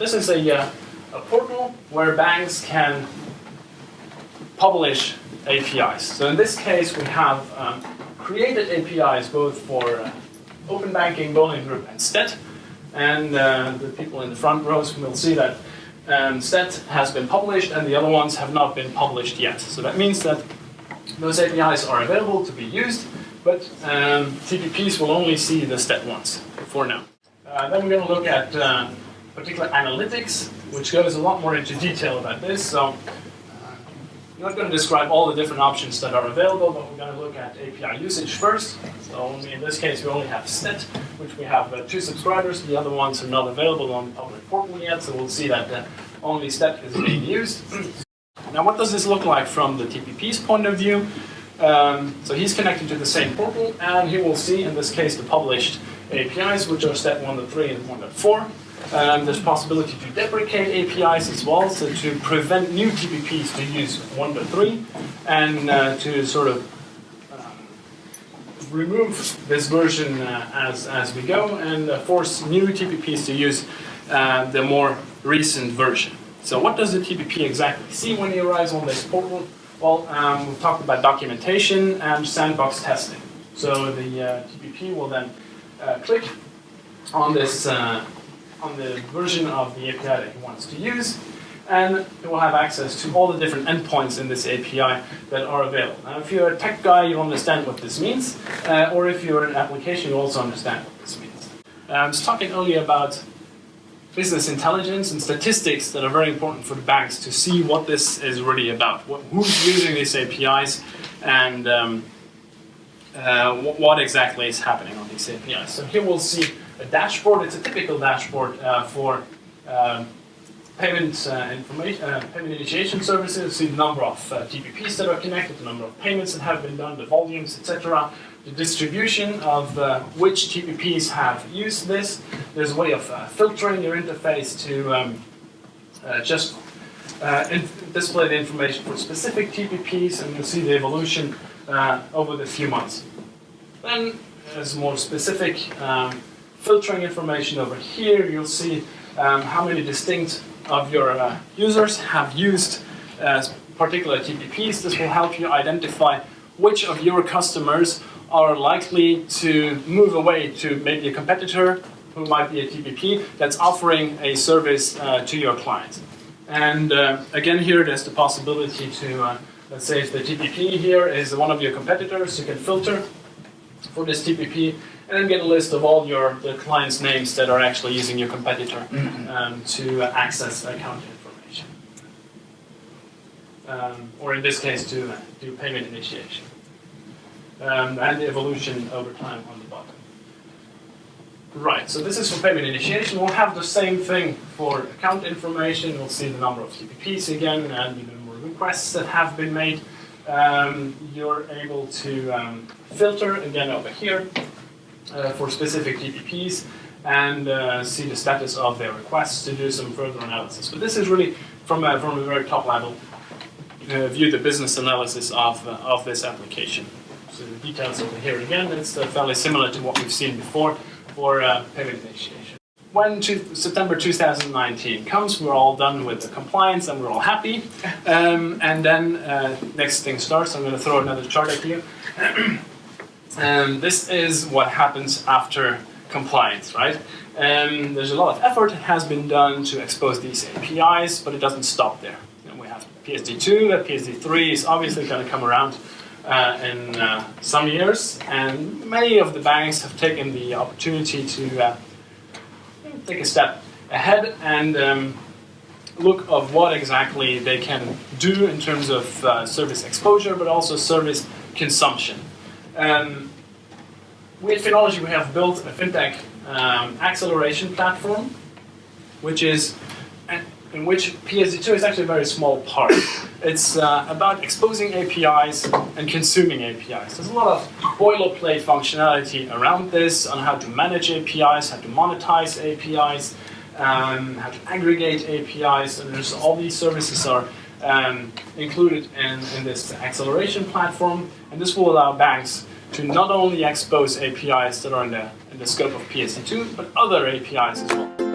this is a portal where banks can publish APIs. So in this case, we have created APIs both for Open Banking, Bowling Group, and STET. And the people in the front rows will see that STET has been published and the other ones have not been published yet. So that means that those APIs are available to be used, but TPPs will only see the STET ones for now. Then we're going to look at particular analytics, which goes a lot more into detail about this. So I'm not going to describe all the different options that are available, but we're going to look at API usage first. So in this case, we only have STET, which we have 2 subscribers. The other ones are not available on the public portal yet, so we'll see that only STET is being used. Now, what does this look like from the TPP's point of view? So he's connected to the same portal, and he will see, in this case, the published APIs, which are STET 1.3 and 1.4. There's possibility to deprecate APIs as well, so to prevent new TPPs to use 1.3 and to sort of remove this version as we go and force new TPPs to use the more recent version. So what does the TPP exactly see when he arrives on this portal? Well, we've talked about documentation and sandbox testing. So the TPP will then click on this on the version of the API that he wants to use, and it will have access to all the different endpoints in this API that are available. Now, if you're a tech guy, you understand what this means, or if you're an application, you also understand what this means. I was talking earlier about business intelligence and statistics that are very important for the banks to see what this is really about, who's using these APIs, and what exactly is happening on these APIs. So here we'll see a dashboard. It's a typical dashboard for payment initiation services. See the number of TPPs that are connected, the number of payments that have been done, the volumes, etc. The distribution of which TPPs have used this. There's a way of filtering your interface to just display the information for specific TPPs, and you'll see the evolution over the few months. Then there's more specific filtering information over here. You'll see how many distinct of your users have used particular TPPs. This will help you identify which of your customers are likely to move away to maybe a competitor who might be a TPP that's offering a service to your client. And again, here there's the possibility to, let's say if the TPP here is one of your competitors, you can filter for this TPP and then get a list of all the clients' names that are actually using your competitor to access account information. Or in this case, to do payment initiation. And the evolution over time on the bottom. Right, so this is for payment initiation. We'll have the same thing for account information. We'll see the number of TPPs again and the number of requests that have been made. You're able to filter again over here for specific TPPs and see the status of their requests to do some further analysis. But this is really from a very top level view, the business analysis of this application. So the details over here again, it's fairly similar to what we've seen before for payment initiation. When September 2019 comes, we're all done with the compliance and we're all happy. And then next thing starts. I'm going to throw another chart at you. This is what happens after compliance, right? There's a lot of effort that has been done to expose these APIs, but it doesn't stop there. And we have PSD2, that PSD3 is obviously going to come around in some years, and many of the banks have taken the opportunity to take a step ahead and look of what exactly they can do in terms of service exposure, but also service consumption. We at Finologee, we have built a fintech acceleration platform, which is in which PSD2 is actually a very small part. It's about exposing APIs and consuming APIs. There's a lot of boilerplate functionality around this on how to manage APIs, how to monetize APIs, how to aggregate APIs, and there's all these services are included in this acceleration platform, and this will allow banks to not only expose APIs that are in the scope of PSD2, but other APIs as well.